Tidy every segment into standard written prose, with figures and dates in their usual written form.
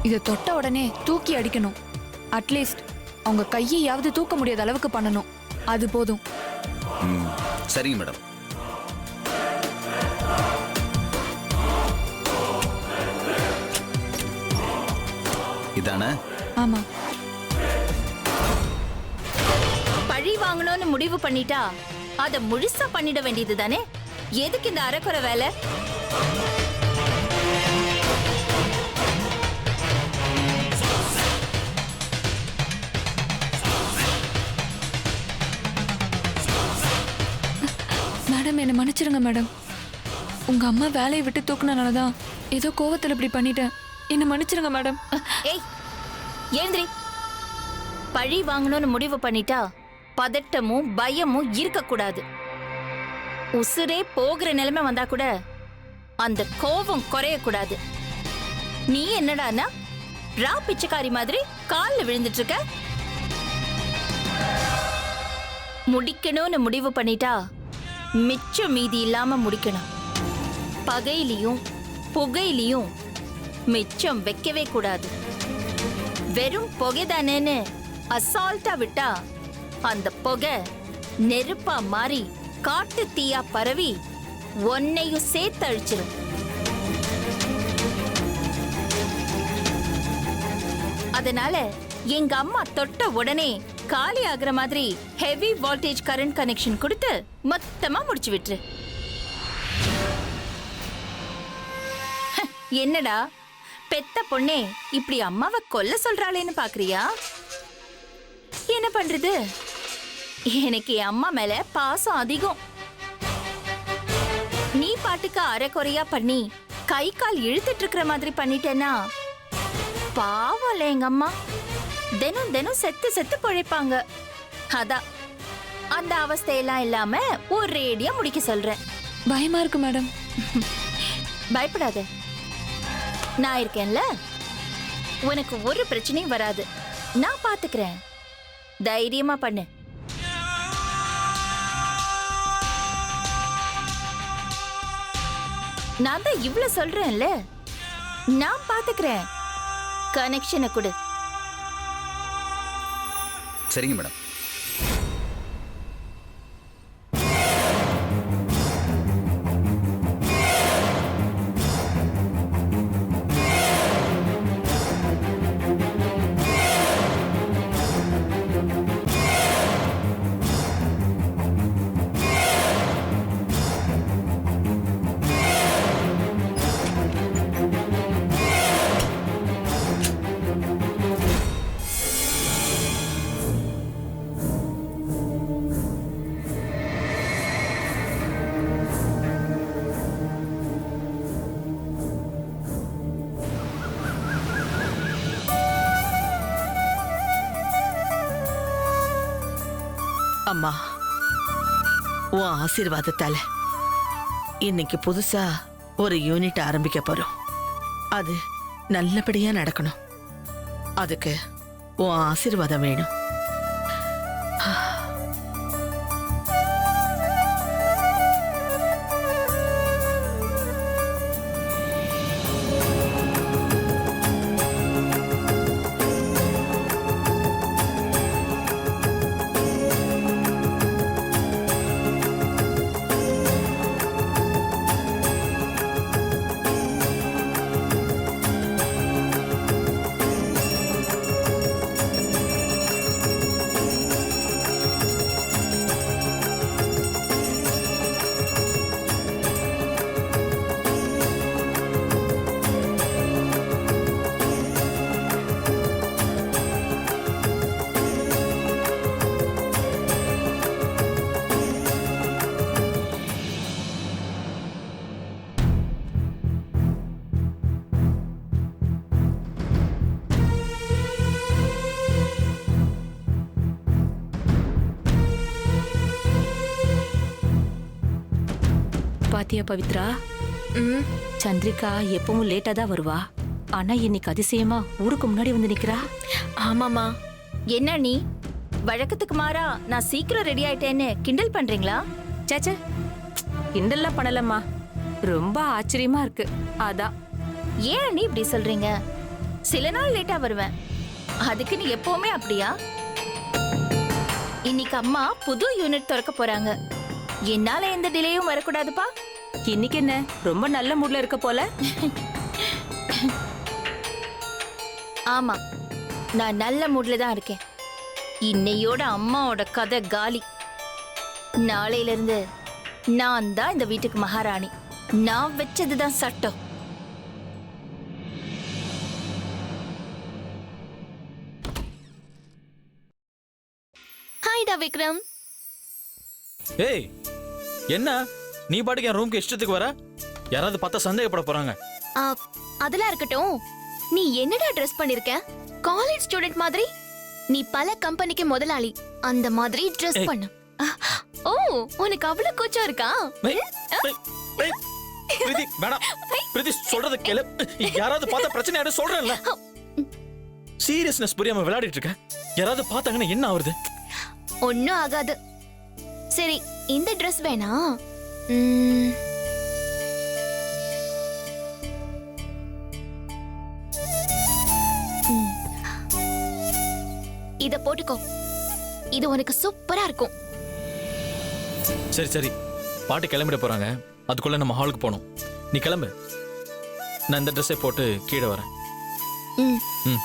இதை தொட்ட உடனே தூக்கி அடிக்கணும். அட்லீஸ்ட் அவங்க கையையாவது தூக்க முடியாத அளவுக்கு பண்ணணும். அது போதும். சரிங்க மேடம். இதானே? ஆமா. பழி வாங்கணும்னு முடிவு பண்ணிட்டா அத முழுசா பண்ணிட வேண்டியது தானே. எதுக்கு இந்த அரைக்குறை வேலை? மேடம், என்னை மன்னிச்சிருங்க மேடம். உங்க அம்மா வேலையை விட்டு தூக்குனனாலதான் ஏதோ கோவத்துல இப்படி பண்ணிட்டேன். என்ன மன்னிச்சிருங்க மேடம். ஏய் ஏந்திரி. பழி வாங்கணும்னு முடிவு பண்ணிட்டா பதட்டமும் பயமும் இருக்க கூடாது. உசுரே போகிற நிலைமை வந்தா கூட அந்த கோபம் குறைய கூடாது. நீ என்னடானா ரா பிச்சைக்காரி மாதிரி கால்ல விழுந்துட்டு இருக்க. முடிக்கணும்னு முடிவு பண்ணிட்டா மிச்சம் மீதி இல்லாம முடிக்கணும். பகையிலையும் புகையிலையும் மிச்சம் வைக்கவே கூடாது. வெறும் புகைதானேன்னு அசால்ட்டா விட்டா அந்த புகை நெருப்பா மாறி காட்டு தீயா பரவி ஒன்னையும் சேர்த்து அழிச்சிடும். அதனால எங்க அம்மா தொட்ட உடனே காலி ஆகுற மாதிரி ஹெவி வோல்டேஜ் கரண்ட் கனெக்ஷன் கொடுத்து மொத்தமா முடிச்சு விட்டுரு. என்னடா பெத்த பொண்ணே இப்படி அம்மாவை கொல்ல சொல்றாளேன்னு பாக்குறியா? என்ன பண்றது, எனக்கு என் அம்மா மேல பாசம் அதிகம். நீ பாட்டுக்கு அரைக்குறையா பண்ணி கை கால் இழுத்துட்டு இருக்கிற மாதிரி பண்ணிட்டேன்னா பாவம்ல எங்க அம்மா. தினம் தினம் செத்து செத்து பொழைப்பாங்க. அதான் அந்த அவஸ்தையெல்லாம் இல்லாம ஒரேடியா முடிக்க சொல்றேன். பயமா இருக்கு மேடம். பயப்படாத, நான் இருக்கேன்ல. உனக்கு ஒரு பிரச்சனையும் வராது. நான் பாத்துக்கிறேன். தைரியமா பண்ணு. நான் தான் இவ்வளவு சொல்றேன்ல, நான் பாத்துக்கிறேன். கனெக்ஷனை கொடு. சரிங்க மேடம். அம்மா, உன் ஆசீர்வாதத்தால இன்னைக்கு புதுசா ஒரு யூனிட் ஆரம்பிக்க போறோம். அது நல்லபடியா நடக்கணும். அதுக்கு உன் ஆசீர்வாதம் வேணும். பாத்தியா பவித்ரா, சந்திரிகா எப்பவும் லேட்டா தான் வருவா. ஆனா இன்னைக்கு அதிசயமா ஊருக்கு முன்னாடி வந்து நிக்கிறா. ஆமாமா. என்ன நீ வழக்கத்துக்கு மாறா நான் சீக்கிரம் ரெடி ஆயிட்டேன்னு கிண்டல் பண்றீங்களா? சேச்சே, கிண்டல்லாம் பண்ணலம்மா. ரொம்ப ஆச்சரியமா இருக்கு. அதான். ஏன் நீ இப்படி சொல்றீங்க? சில நாள் லேட்டா வருவேன். அதுக்கு நீ எப்பவுமே அப்படியா? இன்னைக்கு அம்மா புது யூனிட் திறக்க போறாங்க. என்னால எந்த டிலேயும் வரக்கூடாதுப்பா. இன்னைக்கு என்ன ரொம்ப நல்ல மூட்ல இருக்க போல. ஆமா, நான் நல்ல மூட்ல தான் இருக்கேன். இன்னையோட அம்மாவோட கதை காலி. நாளையில இருந்து நான் தான் இந்த வீட்டுக்கு மகாராணி. நான் வச்சதுதான் சட்டம். ஹாய்டா விக்ரம். ஏய் என்ன நீ பாட்டுக்கு என் ரூம்க்கு இஷ்டத்துக்கு வர? யாராவது பார்த்தா சந்தேகப்பட போறாங்க. அதெல்லாம் இருக்கட்டும். நீ என்னடா ட்ரெஸ் பண்ணிருக்க? காலேஜ் ஸ்டூடெண்ட் மாதிரி. நீ பல கம்பெனிக்கு முதலாளி. அந்த மாதிரி ட்ரெஸ் ஏய். பண்ணு. ஓ, உனக்கு அவ்வளவு கூச்சம் இருக்கா? ஏய், ஏய், ஏய், பிரீத்தி வேணாம். பிரீத்தி சொல்றத கேளு. யாராவது பார்த்தா பிரச்சனை ஆயிடும் சொல்றேன்ல. சீரியஸ்னஸ் புரியாம விளையாடிட்டு இருக்க. யாராவது பார்த்தாங்கன்னா என்ன ஆகுறது? ஒன்னும் ஆகாது. சரி, இந்த ட்ரெஸ் வேணா? இத போட்டுக்கோ. இது உனக்கு சூப்பரா இருக்கும். சரி சரி, பாட்டு கிளம்பிட போறாங்க. அதுக்குள்ள நம்ம ஹாலுக்கு போகணும். நீ கிளம்பு. நான் இந்த ட்ரெஸ்ஸை போட்டு கீழே வரேன். ம். ம்.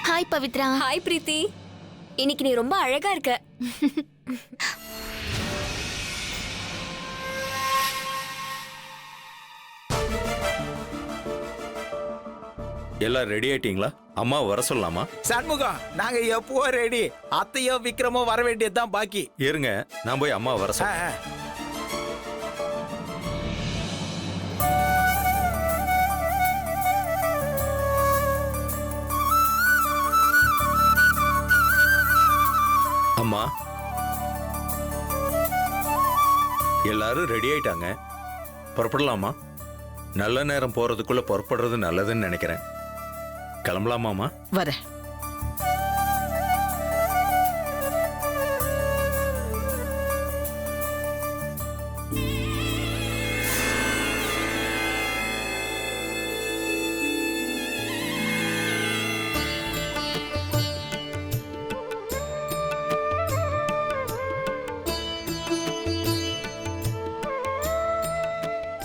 ஹாய் பவித்ரா. ஹாய் பிரீத்தி, இன்னைக்கு நீ ரொம்ப அழகா இருக்க. எல்லாம் ரெடி ஆயிட்டீங்களா? அம்மா வர சொல்லலாமா? சண்முகம், நாங்க எப்போ ரெடி. அத்தையோ விக்ரமோ வர வேண்டியதுதான் பாக்கி. இருங்க, நான் போய் அம்மா வர ஆ, சொல்றேன். ஆ. அம்மா எல்லாரும் ரெடி ஆயிட்டாங்க. புறப்படலாமா? நல்ல நேரம் போறதுக்குள்ள புறப்படுறது நல்லதுன்னு நினைக்கிறேன். கிளம்பலாமாமா? வர.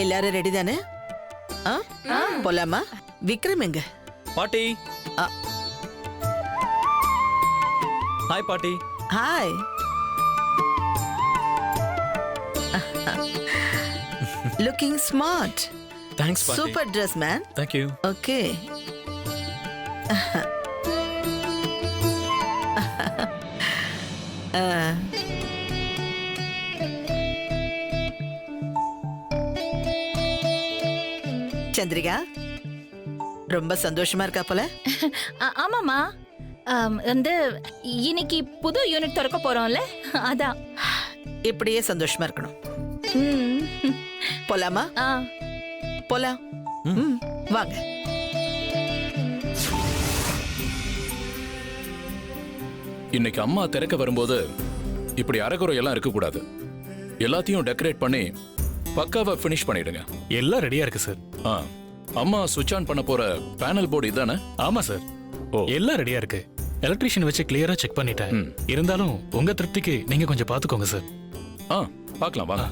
எல்லாரும் ரெடி தானே? போலாமா? விக்ரம் எங்க? பாட்டி. ஆ. ஹாய் பாட்டி. ஹாய். Looking smart. தேங்க்ஸ் பாட்டி. Super dress man. Thank you. Okay. Chandrika ரொம்ப சந்தோஷமா இருக்கா போல. ஆமாமா, வந்து இன்னைக்கு புது யூனிட் திறக்க போறோம்ல, அதான். இப்படியே சந்தோஷமா இருக்கணும். ம். போலாமா? ஆ. போலாம். ம், வாங்க. இன்னைக்கு அம்மா திறக்க வரும்போது இப்படி அரைகுறை எல்லாம் இருக்கக்கூடாது. எல்லாத்தையும் டெக்கரேட் பண்ணி பக்காவா ஃபினிஷ் பண்ணிடுங்க. எல்லாம் ரெடியா இருக்கு சார். ஆ, அம்மா சுவிட்ச் ஆன் பண்ண போற பேனல் போர்டு இதானே? ஆமா சார். ஓ, எல்லாம் ரெடியா இருக்கு. எலக்ட்ரீஷியன் வச்சு கிளியரா செக் பண்ணிட்டேன். ம். இருந்தாலும் உங்க திருப்திக்கு நீங்க கொஞ்சம் பாத்துக்கோங்க சார். ஆ, பார்க்கலாம் வாங்க.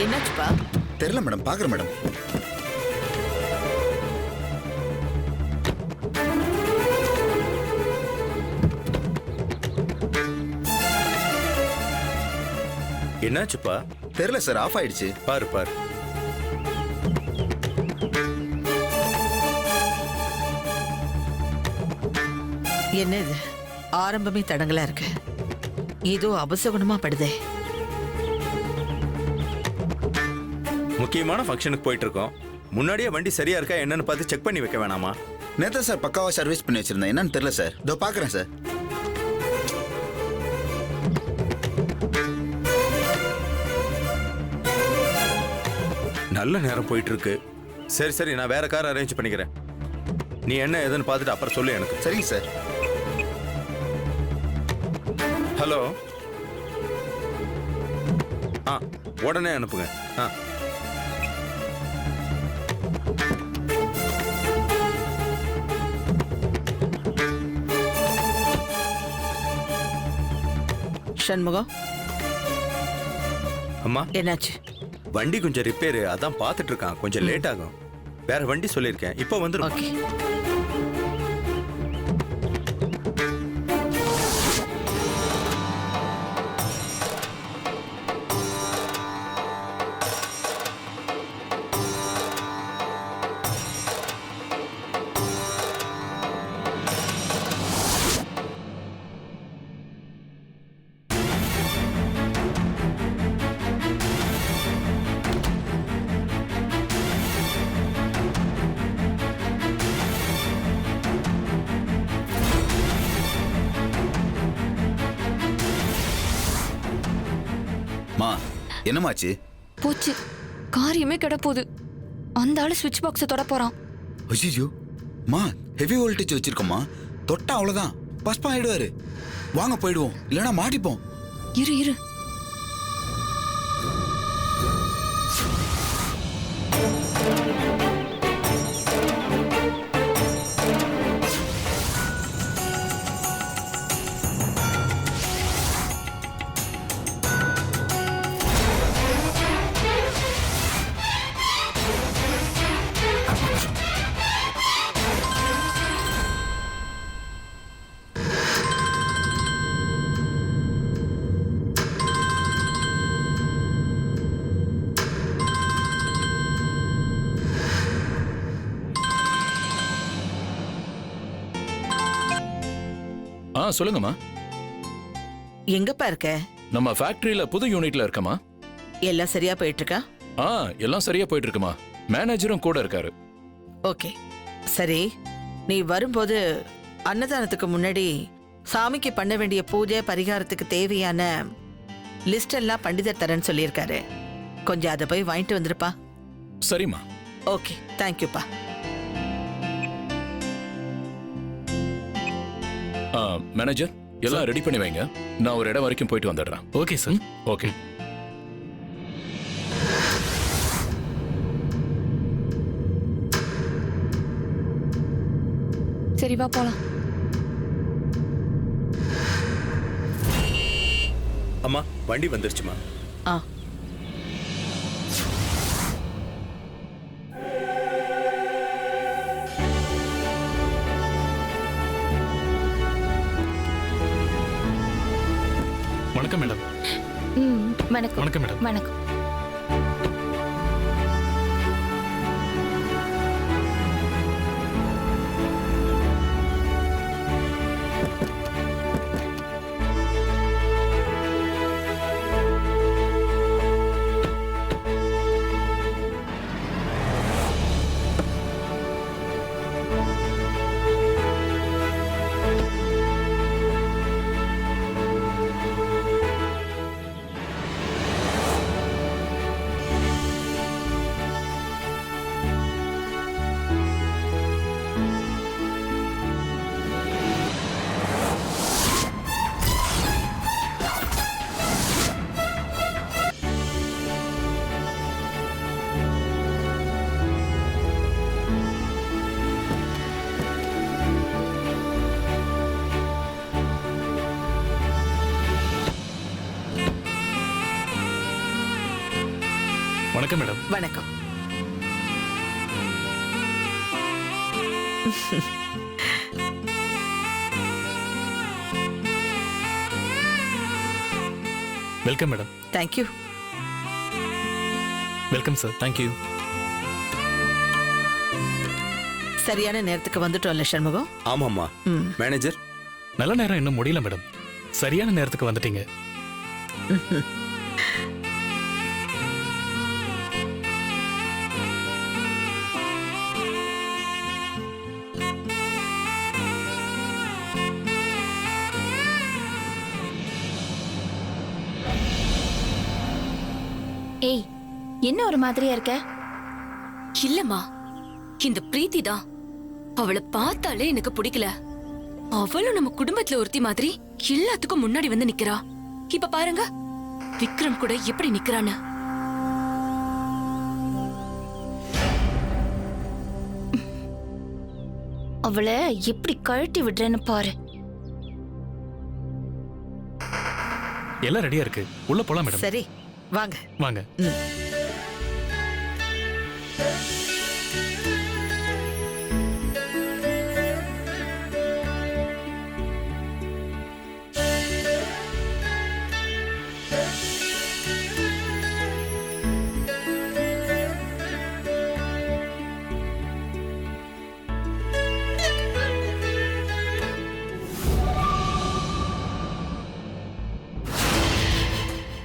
என்னாச்சுப்பா? தெரியல மேடம், பார்க்குறேன் மேடம். என்னாச்சுப்பா? தெரியல சார், ஆஃப் ஆயிடுச்சு. பாரு பாரு. என்ன இது? ஆரம்பமே தடங்களா இருக்கு. ஏதோ அபசகுணமா படுதே. முக்கியமான ஃபங்க்ஷனுக்கு போயிட்டு இருக்கோம். முன்னாடியே வண்டி சரியா இருக்கா என்னன்னு பார்த்து செக் பண்ணி வைக்க வேணாமா? நேத்தா சார் பக்காவா சர்வீஸ் பண்ணி வச்சிருந்தேன். என்னன்னு தெரியல சார். இதோ பாக்குறேன் சார். நல்ல நேரம் போயிட்டு இருக்கு. சரி சரி, நான் வேற கார் அரேஞ்ச் பண்ணிக்கிறேன். நீ என்ன ஏதுன்னு பார்த்துட்டு அப்புறம் சொல்லு எனக்கு. சரிங்க சார். ஹலோ. ஆ, உடனே அனுப்புங்க. ஆ. சண்முகம், அம்மா, என்னாச்சு? வண்டி கொஞ்சம் ரிப்பேர், அதான் பார்த்துட்டு இருக்கான். கொஞ்சம் லேட் ஆகும். வேற வண்டி சொல்லியிருக்கேன், இப்போ வந்துடும். ஓகே. மா, என்னமாச்சு? போச்சு, காரியமே கெட போகுது. அந்த ஆளு ஸ்விட்ச் பாக்ஸை தொட போறான். ஐயோ மா, ஹெவி வோல்டேஜ் வச்சிருக்கோமா, தொட்டா அவ்வளவுதான், பஸ்பா ஆயிடுவாரு. வாங்க போயிடுவோம், இல்லைன்னா மாட்டிப்போம். இரு இரு. சொல்லுங்கம்மா. எங்கப்பா இருக்க? நம்ம ஃபேக்டரியில புது யூனிட்ல இருக்கமா. எல்லாம் சரியா போயிட்டு இருக்கா? எல்லாம் சரியா போயிட்டு இருக்குமா. மேனேஜரும் கூட இருக்காரு. ஓகே சரி, நீ வரும்போது அன்னதானத்துக்கு முன்னாடி சாமிக்கு பண்ண வேண்டிய பூஜை பரிகாரத்துக்கு தேவையான லிஸ்ட் எல்லாம் பண்டிதர் தரேன்னு சொல்லியிருக்காரு. கொஞ்சம் அதை போய் வாங்கிட்டு வந்துருப்பா. சரிம்மா. ஓகே, தேங்க்யூப்பா. மேனேஜர், எல்லாம் ரெடி பண்ணி வைங்க. நான் ஒரு இடம் வரைக்கும் போயிட்டு வந்துடுறேன். Okay sir. ஓகே. சரி வா போலாம். அம்மா, வண்டி வந்துருச்சுமா. ஆ, வணக்கம் மேடம். வணக்கம். வணக்கம் மேடம். வணக்கம். வணக்கம் மேடம். வணக்கம். Welcome madam. Thank you. Welcome sir. Thank you. சரியான நேரத்துக்கு வந்துட்டோம்ல சண்முகம். ஆமாம்மா. மேனேஜர், நல்ல நேரம் இன்னும் முடியல மேடம். சரியான நேரத்துக்கு வந்துட்டீங்க. ஏய், என்ன ஒரு மாதிரியா இருக்க? இல்லம்மா, இந்த பிரீத்தி தான். அவளை பார்த்தாலே எனக்கு பிடிக்கல. அவளும் நம்ம குடும்பத்துல ஒருத்தி மாதிரி எல்லாத்துக்கும் முன்னாடி வந்து நிக்கிறா. இப்ப பாருங்க, விக்ரம் கூட எப்படி நிக்கிறான்னு. அவளை எப்படி கழட்டி விடுறேன்னு பாரு. எல்லாம் ரெடியா இருக்கு, உள்ள போலாம் மேடம். சரி வாங்க. வாங்க.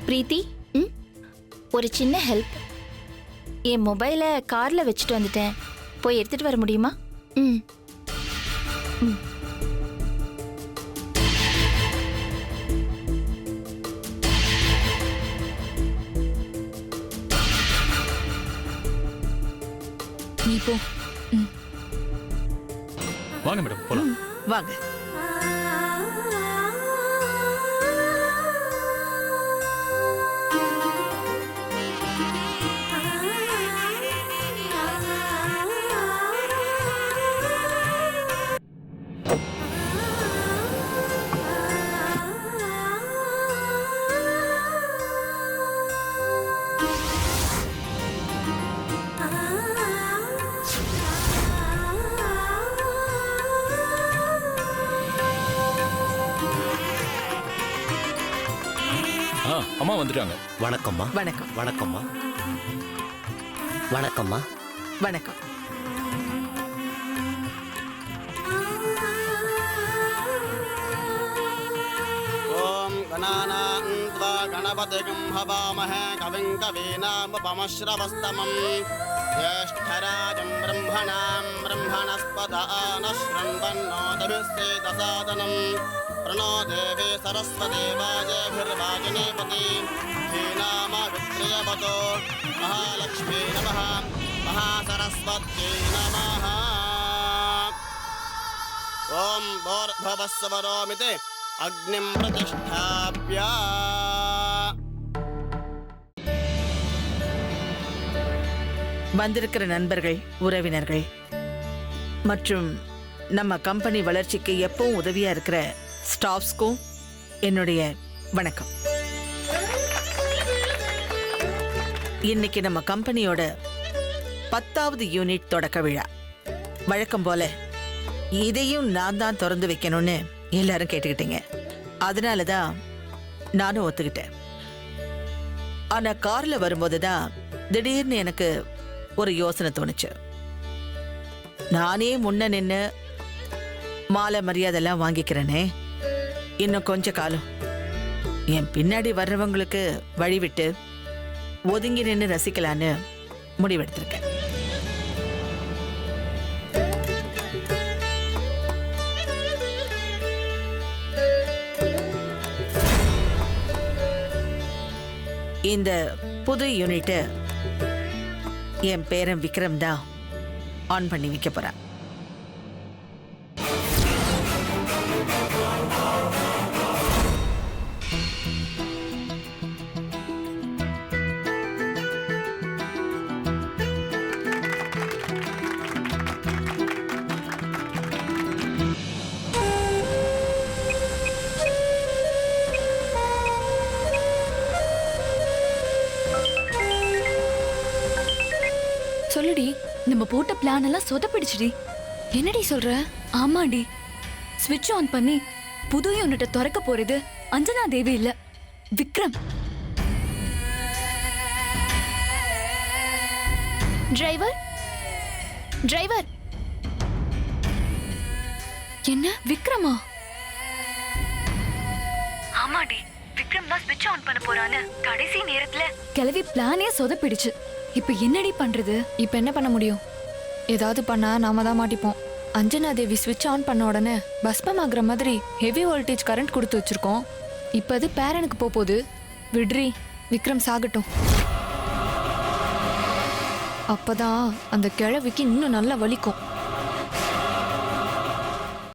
பிரீத்தி, ஒரு சின்ன ஹெல்ப். என் மொபைலை கார்ல வச்சுட்டு வந்துட்டேன், போய் எடுத்துட்டு வர முடியுமா? ம். நீ போ. வாங்க மேடம், போலாம். வாங்க. அம்மா வந்துட்டாங்க. வணக்கம்மா. வணக்கம். வணக்கம்மா. வணக்கம்மா. வணக்கம். ஓம் கணானாம் த்வா கணபதிகம் ஹவாமஹே கவிம் கவீனாமுபமஸ்ரவஸ்தமம் ஜேஷ்டராஜம் பிரம்மணாம் பிரம்மணஸ்பத ஆனஸ்ரண்வன்னோதபிஸ்ஸேதசாதனம் प्रणो देवी सरस्वती वाजेभिर्वाजिनीपति धीनामवित्रियवतो महालक्ष्मी नमः महासरस्वत्यै नमः ॐ भूर्भुवस्सुवरोमिति अग्निं प्रतिष्ठाप्य வந்திருக்கிற நண்பர்கள், உறவினர்கள் மற்றும் நம்ம கம்பெனி வளர்ச்சிக்கு எப்பவும் உதவியா இருக்கிற ஸ்டாஃப்ஸ்க்கும் என்னுடைய வணக்கம். இன்னைக்கு நம்ம கம்பெனியோட 10வது யூனிட் தொடக்க விழா. வழக்கம் போல இதையும் நான் தான் திறந்து வைக்கணும்னு எல்லாரும் கேட்டுக்கிட்டீங்க. அதனால தான் நானும் ஒத்துக்கிட்டேன். ஆனா கார்ல வரும்போது தான் திடீர்னு எனக்கு ஒரு யோசனை தோணுச்சு. நானே முன்ன நின்று மாலை மரியாதைலாம் வாங்கிக்கிறேனே, இன்னும் கொஞ்ச காலம் என் பின்னாடி வர்றவங்களுக்கு வழிவிட்டு ஒதுங்கி நின்று ரசிக்கலான்னு முடிவெடுத்திருக்கேன். இந்த புது யூனிட்டை என் பேரன் விக்ரம் தான் ஆன் பண்ணி வைக்க போறான். சொல்லுடி, நம்ம போட்ட பிளான் எல்லாம் சொதப்பிடுச்சுடி. என்னடி சொல்ற? ஆமாடி, ஸ்விட்ச் ஆன் பண்ணி புது யூனிட்டை திறக்க போறது அஞ்சனா தேவி இல்ல, விக்ரம். Driver, driver. என்ன, விக்ரமா? ஆமாடி, விக்ரம் தான் ஸ்விட்ச் ஆன் பண்ண போறான்னு கடைசி நேரத்துல கிளவி பிளானே சொதப்பிடுச்சு. இப்ப என்னடி பண்றது? இப்ப என்ன பண்ண முடியும்? ஏதாவது பண்ணா நாம தான் மாட்டிப்போம். அஞ்சனா தேவி ஸ்விட்ச் ஆன் பண்ண உடனே பஸ்பம் ஆகுற மாதிரி ஹெவி வோல்டேஜ் கரண்ட் கொடுத்து வச்சிருக்கோம். இப்ப அது பேரனுக்கு போகுது. விட்ரி, விக்ரம் சாகட்டும். அப்பதான் அந்த கிழவிக்கு இன்னும் நல்லா வலிக்கும்.